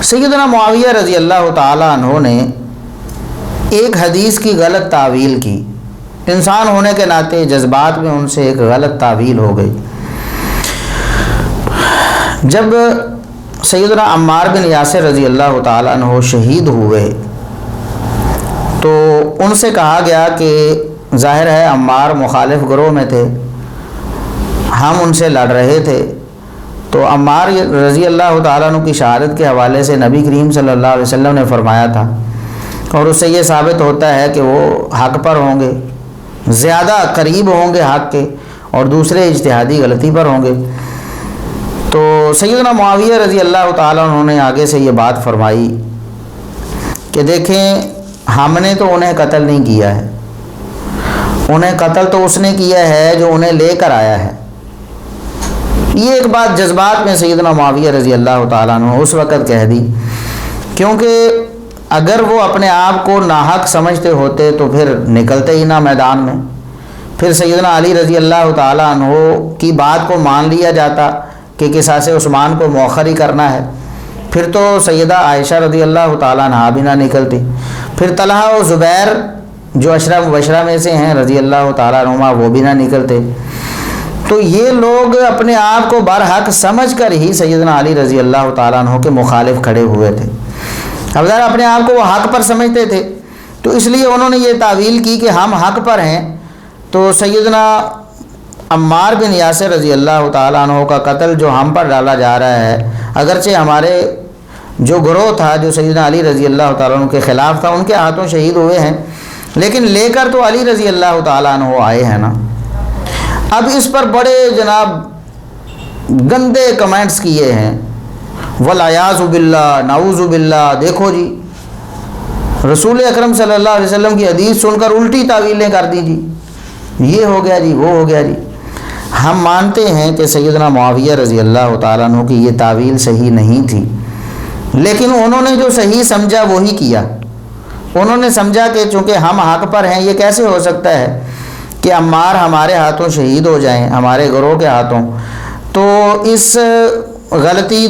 سیدنا معاویہ رضی اللہ تعالیٰ عنہ نے ایک حدیث کی غلط تعویل کی، انسان ہونے کے ناطے جذبات میں ان سے ایک غلط تعویل ہو گئی۔ جب سیدنا عمار بن یاسر رضی اللہ تعالیٰ عنہ شہید ہوئے تو ان سے کہا گیا کہ ظاہر ہے عمار مخالف گروہ میں تھے، ہم ان سے لڑ رہے تھے، تو عمار رضی اللہ تعالیٰ عنہ کی شہادت کے حوالے سے نبی کریم صلی اللہ علیہ وسلم نے فرمایا تھا، اور اس سے یہ ثابت ہوتا ہے کہ وہ حق پر ہوں گے، زیادہ قریب ہوں گے حق کے، اور دوسرے اجتہادی غلطی پر ہوں گے۔ تو سیدنا معاویہ رضی اللہ تعالیٰ عنہ نے آگے سے یہ بات فرمائی کہ دیکھیں، ہم نے تو انہیں قتل نہیں کیا ہے، انہیں قتل تو اس نے کیا ہے جو انہیں لے کر آیا ہے۔ یہ ایک بات جذبات میں سیدنا معاویہ رضی اللہ تعالیٰ عنہ اس وقت کہہ دی، کیونکہ اگر وہ اپنے آپ کو ناحق سمجھتے ہوتے تو پھر نکلتے ہی نہ میدان میں، پھر سیدنا علی رضی اللہ تعالیٰ عنہ کی بات کو مان لیا جاتا کہ قصاص عثمان کو مؤخر ہی کرنا ہے، پھر تو سیدہ عائشہ رضی اللہ تعالیٰ عنہ بھی نہ نکلتی، پھر طلحہ و زبیر جو عشرہ مبشرہ میں سے ہیں رضی اللہ تعالیٰ عنہما وہ بھی نہ نکلتے۔ تو یہ لوگ اپنے آپ کو برحق سمجھ کر ہی سیدنا علی رضی اللہ تعالیٰ عنہ کے مخالف کھڑے ہوئے تھے۔ اب ذرا اپنے آپ کو وہ حق پر سمجھتے تھے، تو اس لیے انہوں نے یہ تعویل کی کہ ہم حق پر ہیں، تو سیدنا عمار بن یاسر رضی اللہ تعالیٰ عنہ کا قتل جو ہم پر ڈالا جا رہا ہے، اگرچہ ہمارے جو گروہ تھا جو سیدنا علی رضی اللہ تعالیٰ عنہ کے خلاف تھا ان کے ہاتھوں شہید ہوئے ہیں، لیکن لے کر تو علی رضی اللہ تعالیٰ عنہ آئے ہیں نا۔ اب اس پر بڑے جناب گندے کمنٹس کیے ہیں، والعیاذ باللہ، نعوذ باللہ، دیکھو جی رسول اکرم صلی اللہ علیہ وسلم کی حدیث سن کر الٹی تعویلیں کر دی جی، یہ ہو گیا جی، وہ ہو گیا جی۔ ہم مانتے ہیں کہ سیدنا معاویہ رضی اللہ تعالیٰ عنہ کی یہ تعویل صحیح نہیں تھی، لیکن انہوں نے جو صحیح سمجھا وہی کیا۔ انہوں نے سمجھا کہ چونکہ ہم حق پر ہیں، یہ کیسے ہو سکتا ہے کہ عمار ہمارے ہاتھوں شہید ہو جائیں، ہمارے گروہ کے ہاتھوں، تو اس غلطی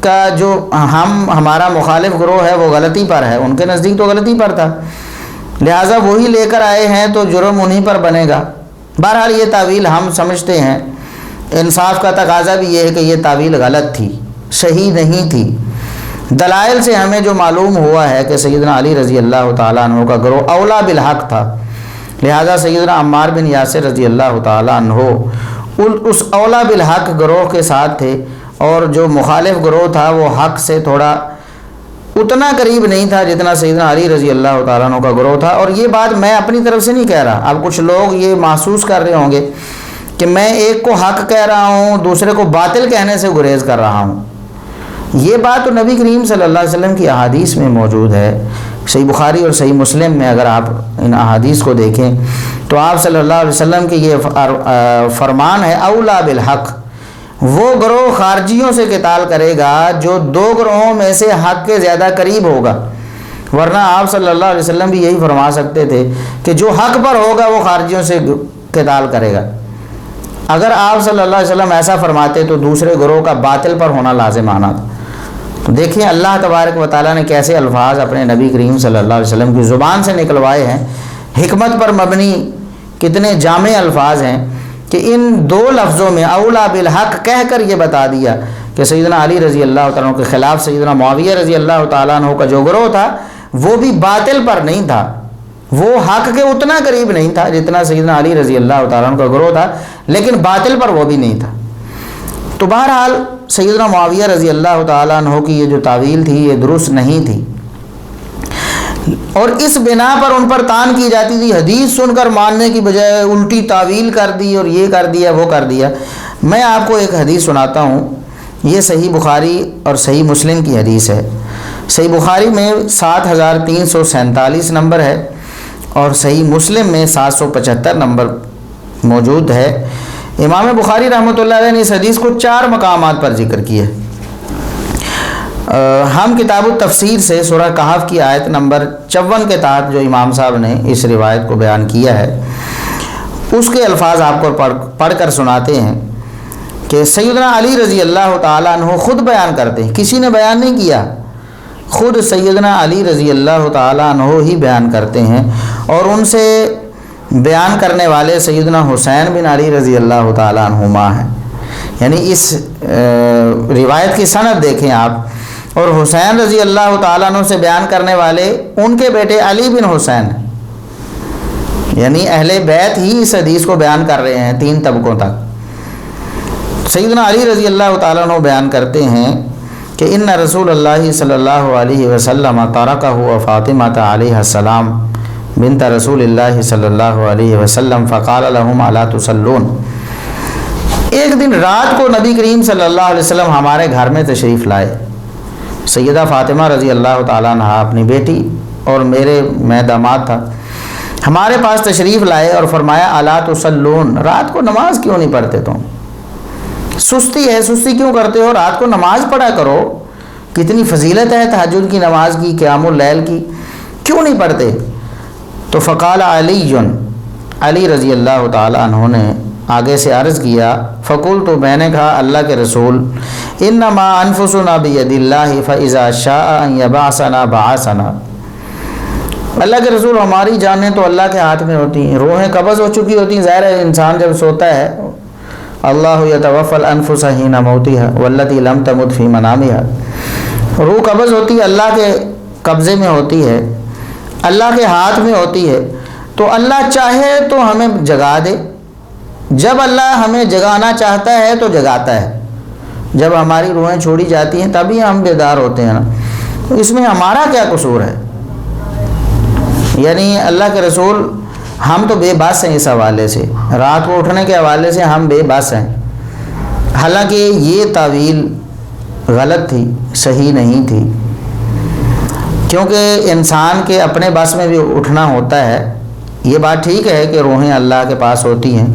کا جو ہمارا مخالف گروہ ہے وہ غلطی پر ہے، ان کے نزدیک تو غلطی پر تھا، لہٰذا وہی لے کر آئے ہیں تو جرم انہی پر بنے گا۔ بہرحال یہ تعویل ہم سمجھتے ہیں، انصاف کا تقاضا بھی یہ ہے کہ یہ تعویل غلط تھی، صحیح نہیں تھی۔ دلائل سے ہمیں جو معلوم ہوا ہے کہ سیدنا علی رضی اللہ تعالیٰ عنہ کا گروہ اولا بالحق تھا، لہذا سیدنا عمار بن یاسر رضی اللہ تعالیٰ عنہ اس اولا بالحق گروہ کے ساتھ تھے، اور جو مخالف گروہ تھا وہ حق سے تھوڑا اتنا قریب نہیں تھا جتنا سیدنا علی رضی اللہ تعالیٰ عنہ کا گروہ تھا۔ اور یہ بات میں اپنی طرف سے نہیں کہہ رہا، اب کچھ لوگ یہ محسوس کر رہے ہوں گے کہ میں ایک کو حق کہہ رہا ہوں، دوسرے کو باطل کہنے سے گریز کر رہا ہوں۔ یہ بات تو نبی کریم صلی اللہ علیہ وسلم کی احادیث میں موجود ہے، صحیح بخاری اور صحیح مسلم میں اگر آپ ان احادیث کو دیکھیں تو آپ صلی اللہ علیہ وسلم کی یہ فرمان ہے، اولا بالحق، وہ گروہ خارجیوں سے قتال کرے گا جو دو گروہوں میں سے حق کے زیادہ قریب ہوگا، ورنہ آپ صلی اللہ علیہ وسلم بھی یہی فرما سکتے تھے کہ جو حق پر ہوگا وہ خارجیوں سے قتال کرے گا۔ اگر آپ صلی اللہ علیہ وسلم ایسا فرماتے تو دوسرے گروہ کا باطل پر ہونا لازم آنا تھا۔ تو دیکھیں اللہ تبارک و تعالیٰ نے کیسے الفاظ اپنے نبی کریم صلی اللہ علیہ وسلم کی زبان سے نکلوائے ہیں، حکمت پر مبنی کتنے جامع الفاظ ہیں کہ ان دو لفظوں میں اولا بالحق کہہ کر یہ بتا دیا کہ سیدنا علی رضی اللہ تعالیٰ عنہ کے خلاف سیدنا معاویہ رضی اللہ تعالیٰ عنہ کا جو گروہ تھا وہ بھی باطل پر نہیں تھا، وہ حق کے اتنا قریب نہیں تھا جتنا سیدنا علی رضی اللہ تعالیٰ عنہ کا گروہ تھا، لیکن باطل پر وہ بھی نہیں تھا۔ تو بہرحال سیدنا معاویہ رضی اللہ تعالیٰ عنہ کی یہ جو تعویل تھی یہ درست نہیں تھی، اور اس بنا پر ان پر تان کی جاتی تھی، حدیث سن کر ماننے کی بجائے الٹی تعویل کر دی اور یہ کر دیا وہ کر دیا۔ میں آپ کو ایک حدیث سناتا ہوں، یہ صحیح بخاری اور صحیح مسلم کی حدیث ہے۔ صحیح بخاری میں 7347 نمبر ہے اور صحیح مسلم میں 775 نمبر موجود ہے۔ امام بخاری رحمۃ اللہ علیہ نے اس حدیث کو 4 مقامات پر ذکر کیا ہے۔ ہم کتاب التفسیر سے سورہ کہف کی آیت نمبر 54 کے تحت جو امام صاحب نے اس روایت کو بیان کیا ہے اس کے الفاظ آپ کو پڑھ کر سناتے ہیں کہ سیدنا علی رضی اللہ تعالیٰ عنہ خود بیان کرتے ہیں، کسی نے بیان نہیں کیا، خود سیدنا علی رضی اللہ تعالیٰ عنہ ہی بیان کرتے ہیں، اور ان سے بیان کرنے والے سیدنا حسین بن علی رضی اللہ تعالیٰ عنہما ہیں۔ یعنی اس روایت کی سند دیکھیں آپ، اور حسین رضی اللہ تعالیٰ عنہ سے بیان کرنے والے ان کے بیٹے علی بن حسین، یعنی اہل بیت ہی اس حدیث کو بیان کر رہے ہیں 3 طبقوں تک۔ سیدنا علی رضی اللہ تعالیٰ عنہ بیان کرتے ہیں کہ ان رسول اللہ صلی اللہ علیہ وسلم ترکہ فاطمہ علیہ السلام بنت رسول اللہ صلی اللہ علیہ وسلم فقال لهم الا تصلون۔ ایک دن رات کو نبی کریم صلی اللہ علیہ وسلم ہمارے گھر میں تشریف لائے۔ سیدہ فاطمہ رضی اللہ تعالیٰ عنہ اپنی بیٹی اور میں داماد تھا، ہمارے پاس تشریف لائے اور فرمایا الا تصلون، رات کو نماز کیوں نہیں پڑھتے تم؟ سستی ہے، سستی کیوں کرتے ہو؟ رات کو نماز پڑھا کرو، کتنی فضیلت ہے تہجد کی نماز کی، قیام اللیل کی، کیوں نہیں پڑھتے؟ تو فقال علی رضی اللہ تعالیٰ عنہ نے آگے سے عرض کیا، فقلت، تو میں نے کہا اللہ کے رسول، انما انفسنا بید اللہ فاذا شاء ان یبعثنا بعثنا، اللہ کے رسول ہماری جانیں تو اللہ کے ہاتھ میں ہوتی ہیں، روحیں قبض ہو چکی ہوتی ہیں، ظاہر ہے انسان جب سوتا ہے اللہ یتوفی الانفس حین موتها والتی لم تمت فی منامها، روح قبض ہوتی ہے، اللہ کے قبضے میں ہوتی ہے، اللہ کے ہاتھ میں ہوتی ہے، تو اللہ چاہے تو ہمیں جگا دے، جب اللہ ہمیں جگانا چاہتا ہے تو جگاتا ہے، جب ہماری روحیں چھوڑی جاتی ہیں تبھی ہم بیدار ہوتے ہیں نا، تو اس میں ہمارا کیا قصور ہے؟ یعنی اللہ کے رسول ہم تو بے بس ہیں اس حوالے سے، رات کو اٹھنے کے حوالے سے ہم بے بس ہیں، حالانکہ یہ تعویل غلط تھی، صحیح نہیں تھی، کیونکہ انسان کے اپنے بس میں بھی اٹھنا ہوتا ہے۔ یہ بات ٹھیک ہے کہ روحیں اللہ کے پاس ہوتی ہیں،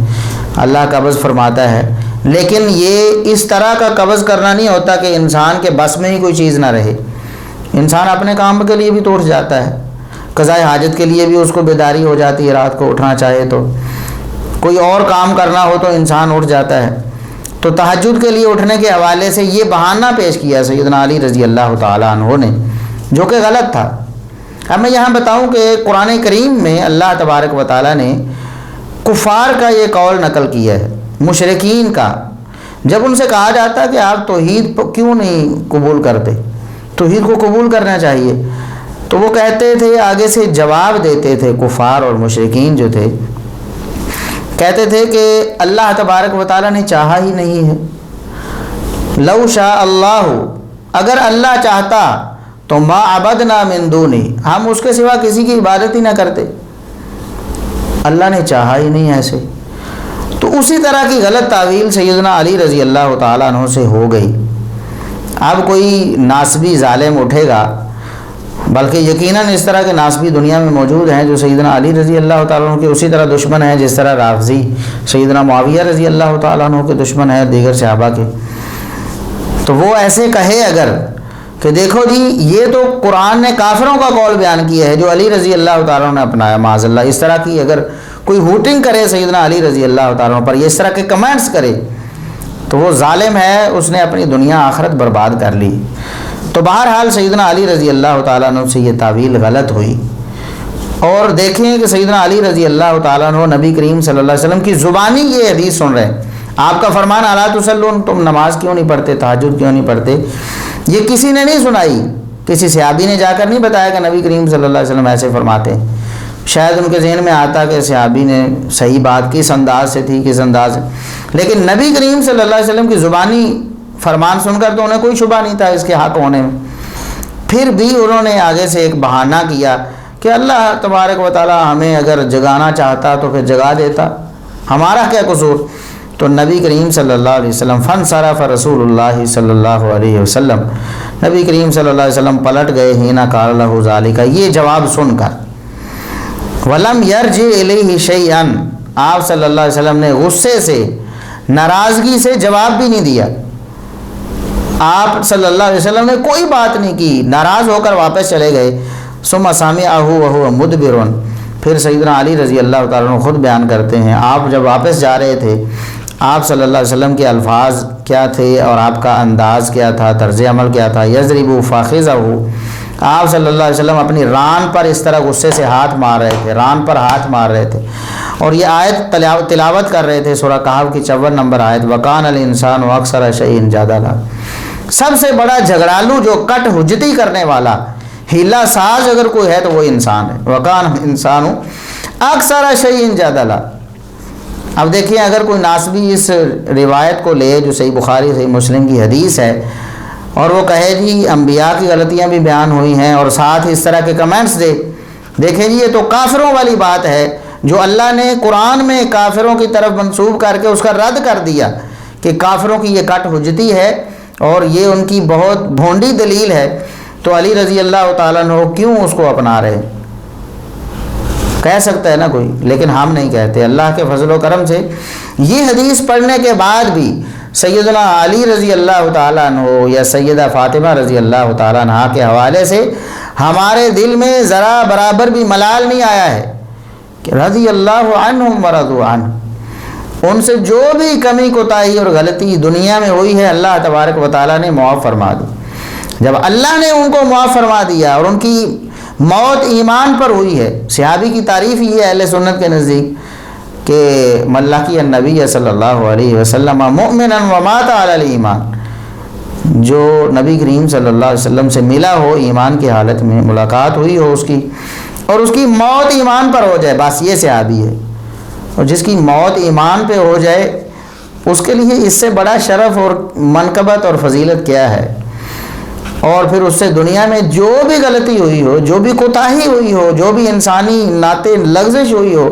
اللہ قبض فرماتا ہے، لیکن یہ اس طرح کا قبض کرنا نہیں ہوتا کہ انسان کے بس میں ہی کوئی چیز نہ رہے۔ انسان اپنے کام کے لیے بھی تو اٹھ جاتا ہے، قضاء حاجت کے لیے بھی اس کو بیداری ہو جاتی ہے، رات کو اٹھنا چاہے تو، کوئی اور کام کرنا ہو تو انسان اٹھ جاتا ہے۔ تو تہجد کے لیے اٹھنے کے حوالے سے یہ بہانہ پیش کیا سیدنا علی رضی اللہ تعالیٰ عنہ نے، جو کہ غلط تھا۔ اب میں یہاں بتاؤں کہ قرآن کریم میں اللہ تبارک و تعالیٰ نے کفار کا یہ قول نقل کیا ہے، مشرکین کا، جب ان سے کہا جاتا کہ آپ توحید کیوں نہیں قبول کرتے، توحید کو قبول کرنا چاہیے، تو وہ کہتے تھے، آگے سے جواب دیتے تھے کفار اور مشرکین جو تھے، کہتے تھے کہ اللہ تبارک و تعالیٰ نے چاہا ہی نہیں ہے، لو شاء اللہ، اگر اللہ چاہتا تو ما عبدنا من دونی، ہم اس کے سوا کسی کی عبادت ہی نہ کرتے، اللہ نے چاہا ہی نہیں ایسے۔ تو اسی طرح کی غلط تعویل سیدنا علی رضی اللہ تعالیٰ عنہ سے ہو گئی۔ اب کوئی ناسبی ظالم اٹھے گا، بلکہ یقیناً اس طرح کے ناسبی دنیا میں موجود ہیں جو سیدنا علی رضی اللہ تعالیٰ عنہ کے اسی طرح دشمن ہیں جس طرح رافضی سیدنا معاویہ رضی اللہ تعالیٰ عنہ کے دشمن ہیں، دیگر صحابہ کے، تو وہ ایسے کہے اگر کہ دیکھو جی یہ تو قرآن نے کافروں کا قول بیان کیا ہے جو علی رضی اللہ تعالیٰ عنہ نے اپنایا، معاذ اللہ، اس طرح کی اگر کوئی ہوٹنگ کرے سیدنا علی رضی اللہ تعالیٰ عنہ پر، یہ اس طرح کے کمنٹس کرے، تو وہ ظالم ہے، اس نے اپنی دنیا آخرت برباد کر لی۔ تو بہرحال سیدنا علی رضی اللہ تعالیٰ عنہ سے یہ تعویل غلط ہوئی۔ اور دیکھیں کہ سیدنا علی رضی اللہ تعالیٰ عنہ نبی کریم صلی اللہ علیہ وسلم کی زبانی یہ حدیث سن رہے ہیں، آپ کا فرمان الا تصلون، تم نماز کیوں نہیں پڑھتے، تہجد کیوں نہیں پڑھتے، یہ کسی نے نہیں سنائی، کسی صحابی نے جا کر نہیں بتایا کہ نبی کریم صلی اللہ علیہ وسلم ایسے فرماتے ہیں۔ شاید ان کے ذہن میں آتا کہ صحابی نے صحیح بات کس انداز سے تھی، کس انداز سے، لیکن نبی کریم صلی اللہ علیہ وسلم کی زبانی فرمان سن کر تو انہیں کوئی شبہ نہیں تھا اس کے حق ہونے میں، پھر بھی انہوں نے آگے سے ایک بہانہ کیا کہ اللہ تبارک و تعالیٰ ہمیں اگر جگانا چاہتا تو پھر جگا دیتا، ہمارا کیا قصور۔ تو نبی کریم صلی اللہ علیہ وسلم فانصرف رسول اللہ صلی اللہ علیہ وسلم، نبی کریم صلی اللہ علیہ وسلم پلٹ گئے، حین قال له ذالک، یہ جواب سن کر، ولم یرجع الیہ شیئا، آپ صلی اللہ علیہ وسلم نے غصے سے، ناراضگی سے جواب بھی نہیں دیا، آپ صلی اللہ علیہ وسلم نے کوئی بات نہیں کی، ناراض ہو کر واپس چلے گئے۔ ثم سمعہ وہو مدبر، پھر سیدنا علی رضی اللہ تعالیٰ عنہ خود بیان کرتے ہیں، آپ جب واپس جا رہے تھے، آپ صلی اللہ علیہ وسلم کے الفاظ کیا تھے اور آپ کا انداز کیا تھا، طرز عمل کیا تھا، یضرب فاخذہ، آپ صلی اللہ علیہ وسلم اپنی ران پر اس طرح غصے سے ہاتھ مار رہے تھے، ران پر ہاتھ مار رہے تھے، اور یہ آیت تلاوت کر رہے تھے، سورہ کہف کی 54 نمبر آیت، وَقَانَ الْإِنسَانُ أَكْثَرَ شَيْءٍ جَدَلًا۔ سب سے بڑا جھگڑالو، جو کٹ حجتی کرنے والا، ہیلا ساز اگر کوئی ہے تو وہ انسان ہے۔ وَقَانَ الْإِنسَانُ أَكْثَرَ شَيْءٍ جَدَلًا۔ اب دیکھیں اگر کوئی ناسبی اس روایت کو لے جو صحیح بخاری صحیح مسلم کی حدیث ہے، اور وہ کہے جی انبیاء کی غلطیاں بھی بیان ہوئی ہیں، اور ساتھ اس طرح کے کمنٹس دے، دیکھیں جی یہ تو کافروں والی بات ہے جو اللہ نے قرآن میں کافروں کی طرف منسوب کر کے اس کا رد کر دیا کہ کافروں کی یہ کٹ حجتی ہے اور یہ ان کی بہت بھونڈی دلیل ہے، تو علی رضی اللہ تعالیٰ عنہ کیوں اس کو اپنا رہے؟ کہہ سکتا ہے نا کوئی، لیکن ہم نہیں کہتے۔ اللہ کے فضل و کرم سے یہ حدیث پڑھنے کے بعد بھی سیدنا علی رضی اللہ تعالیٰ عنہ یا سیدہ فاطمہ رضی اللہ تعالیٰ عنہ کے حوالے سے ہمارے دل میں ذرا برابر بھی ملال نہیں آیا ہے کہ رضی اللہ عنہم ورضوا عنہ، ان سے جو بھی کمی کوتاہی اور غلطی دنیا میں ہوئی ہے اللہ تبارک و تعالیٰ نے معاف فرما دی۔ جب اللہ نے ان کو معاف فرما دیا اور ان کی موت ایمان پر ہوئی ہے، صحابی کی تعریف یہ ہے اہل سنت کے نزدیک کہ من لقی النبی صلی اللہ علیہ وسلم مؤمنا ومات علی الایمان، جو نبی کریم صلی اللہ علیہ وسلم سے ملا ہو ایمان کی حالت میں، ملاقات ہوئی ہو اس کی، اور اس کی موت ایمان پر ہو جائے، بس یہ صحابی ہے۔ اور جس کی موت ایمان پہ ہو جائے اس کے لیے اس سے بڑا شرف اور منقبت اور فضیلت کیا ہے؟ اور پھر اس سے دنیا میں جو بھی غلطی ہوئی ہو، جو بھی کوتاہی ہوئی ہو، جو بھی انسانی ناطے لغزش ہوئی ہو،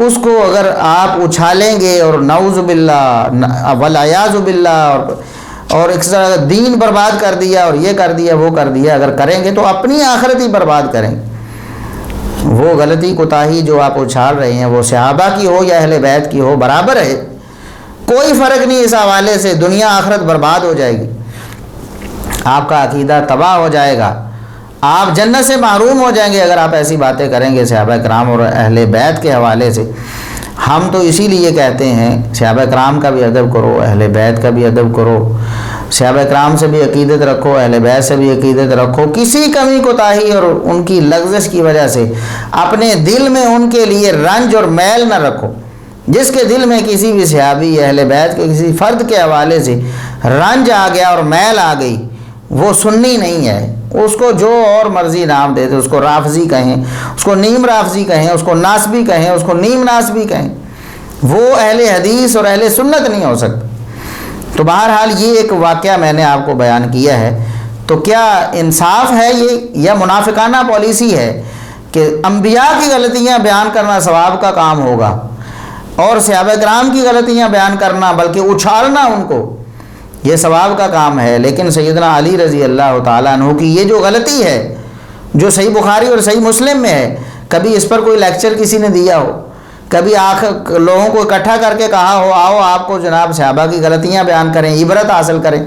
اس کو اگر آپ اچھالیں گے اور نعوذ باللہ والعیاذ باللہ اور ایک طرح دین برباد کر دیا اور یہ کر دیا وہ کر دیا اگر کریں گے تو اپنی آخرت ہی برباد کریں گے۔ وہ غلطی کوتاہی جو آپ اچھال رہے ہیں وہ صحابہ کی ہو یا اہل بیت کی ہو برابر ہے، کوئی فرق نہیں۔ اس حوالے سے دنیا آخرت برباد ہو جائے گی، آپ کا عقیدہ تباہ ہو جائے گا، آپ جنت سے محروم ہو جائیں گے اگر آپ ایسی باتیں کریں گے صحابہ کرام اور اہل بیت کے حوالے سے۔ ہم تو اسی لیے کہتے ہیں صحابہ کرام کا بھی ادب کرو، اہل بیت کا بھی ادب کرو، صحابہ کرام سے بھی عقیدت رکھو، اہل بیت سے بھی عقیدت رکھو، کسی کمی کوتاہی اور ان کی لغزش کی وجہ سے اپنے دل میں ان کے لیے رنج اور میل نہ رکھو۔ جس کے دل میں کسی بھی صحابی اہل بیت کے کسی فرد کے حوالے سے رنج آ گیا اور میل آ گئی، وہ سنی نہیں ہے، اس کو جو اور مرضی نام دیتے، اس کو رافضی کہیں، اس کو نیم رافضی کہیں، اس کو ناسبی کہیں، اس کو نیم ناسبی کہیں، وہ اہل حدیث اور اہل سنت نہیں ہو سکتا۔ تو بہرحال یہ ایک واقعہ میں نے آپ کو بیان کیا ہے، تو کیا انصاف ہے یہ یا منافقانہ پالیسی ہے کہ انبیاء کی غلطیاں بیان کرنا ثواب کا کام ہوگا اور صحابہ کرام کی غلطیاں بیان کرنا بلکہ اچھالنا ان کو یہ ثواب کا کام ہے؟ لیکن سیدنا علی رضی اللہ تعالیٰ عنہ کی یہ جو غلطی ہے جو صحیح بخاری اور صحیح مسلم میں ہے، کبھی اس پر کوئی لیکچر کسی نے دیا ہو، کبھی لوگوں کو اکٹھا کر کے کہا ہو آؤ آپ کو جناب صحابہ کی غلطیاں بیان کریں، عبرت حاصل کریں،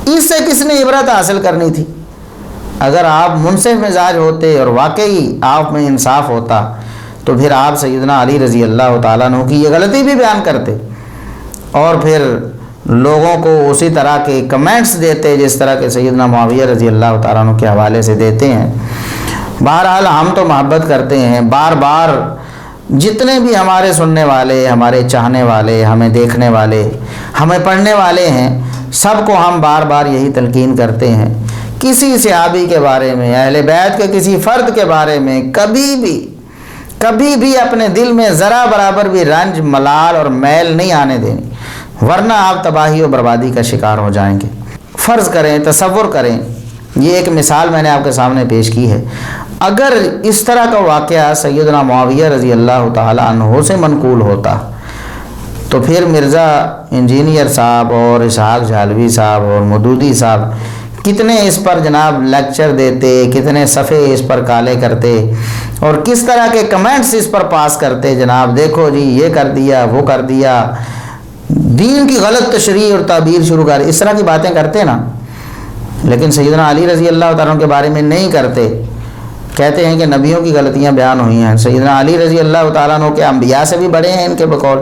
اس سے کس نے عبرت حاصل کرنی تھی؟ اگر آپ منصف مزاج ہوتے اور واقعی آپ میں انصاف ہوتا تو پھر آپ سیدنا علی رضی اللہ تعالیٰ عنہ کی یہ غلطی بھی بیان کرتے اور پھر لوگوں کو اسی طرح کے کمنٹس دیتے جس طرح کے سیدنا معاویہ رضی اللہ تعالیٰ عنہ کے حوالے سے دیتے ہیں۔ بہرحال ہم تو محبت کرتے ہیں، بار بار جتنے بھی ہمارے سننے والے، ہمارے چاہنے والے، ہمیں دیکھنے والے، ہمیں پڑھنے والے ہیں، سب کو ہم بار بار یہی تلقین کرتے ہیں، کسی صحابی کے بارے میں، اہل بیت کے کسی فرد کے بارے میں کبھی بھی اپنے دل میں ذرا برابر بھی رنج، ملال اور میل نہیں آنے دینی، ورنہ آپ تباہی و بربادی کا شکار ہو جائیں گے۔ فرض کریں، تصور کریں، یہ ایک مثال میں نے آپ کے سامنے پیش کی ہے، اگر اس طرح کا واقعہ سیدنا معاویہ رضی اللہ تعالی عنہ سے منقول ہوتا تو پھر مرزا انجینئر صاحب اور اسحاق جھالوی صاحب اور مودودی صاحب کتنے اس پر جناب لیکچر دیتے، کتنے صفحے اس پر کالے کرتے اور کس طرح کے کمنٹس اس پر پاس کرتے، جناب دیکھو جی یہ کر دیا وہ کر دیا، دین کی غلط تشریح اور تعبیر شروع کر، اس طرح کی باتیں کرتے نا۔ لیکن سیدنا علی رضی اللہ تعالیٰ عنہ کے بارے میں نہیں کرتے، کہتے ہیں کہ نبیوں کی غلطیاں بیان ہوئی ہیں، سیدنا علی رضی اللہ تعالیٰ عنہ کے انبیاء سے بھی بڑے ہیں ان کے بقول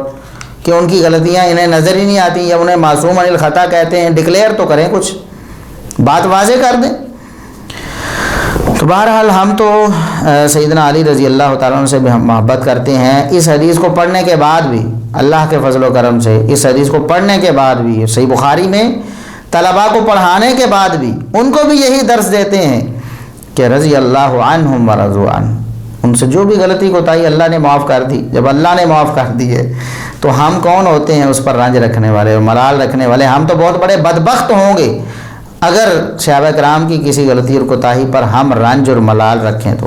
کہ ان کی غلطیاں انہیں نظر ہی نہیں آتی یا انہیں معصوم عن الخطا کہتے ہیں، ڈکلیئر تو کریں، کچھ بات واضح کر دیں۔ تو بہرحال ہم تو سیدنا علی رضی اللہ تعالیٰ عنہ سے بھی ہم محبت کرتے ہیں. اس حدیث کو پڑھنے کے بعد بھی اللہ کے فضل و کرم سے اس حدیث کو پڑھنے کے بعد بھی صحیح بخاری میں طلباء کو پڑھانے کے بعد بھی ان کو بھی یہی درس دیتے ہیں کہ رضی اللہ عنہم ورضوا عنہ. ان سے جو بھی غلطی کوتاہی اللہ نے معاف کر دی. جب اللہ نے معاف کر دی ہے تو ہم کون ہوتے ہیں اس پر رنج رکھنے والے اور ملال رکھنے والے؟ ہم تو بہت بڑے بدبخت ہوں گے اگر صحابہ کرام کی کسی غلطی اور کوتاہی پر ہم رنج اور ملال رکھیں تو.